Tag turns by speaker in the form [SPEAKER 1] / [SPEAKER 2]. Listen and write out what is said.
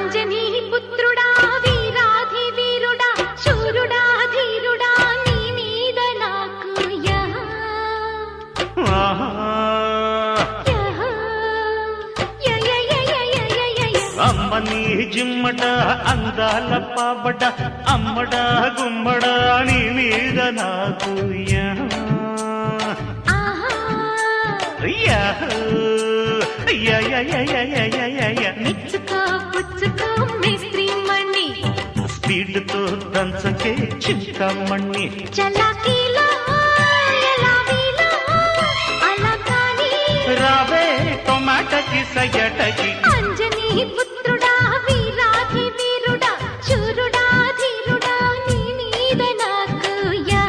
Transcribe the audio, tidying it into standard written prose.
[SPEAKER 1] అంజనీ పుత్రుడా వీరాధి వీరుడా శూరుడా ధీరుడా నీ మీద నాకు
[SPEAKER 2] అమ్మని జిమ్మట అందాల పాపట అమ్మడా గుమ్మడా నీ మీద నాకు
[SPEAKER 1] మెచ్చుకో పుచ్చుకో మేస్త్రీ మణి
[SPEAKER 2] స్పీడ్తో దంచకే చింతమణి
[SPEAKER 1] చలాకీలో ఎలాగీలో అలా కానీ
[SPEAKER 2] రావే టొమాటకి సయటకి
[SPEAKER 1] అంజనీ పుత్రుడా వీరాధి వీరుడా శూరుడా ధీరుడా నీ మీద నాకు
[SPEAKER 2] యా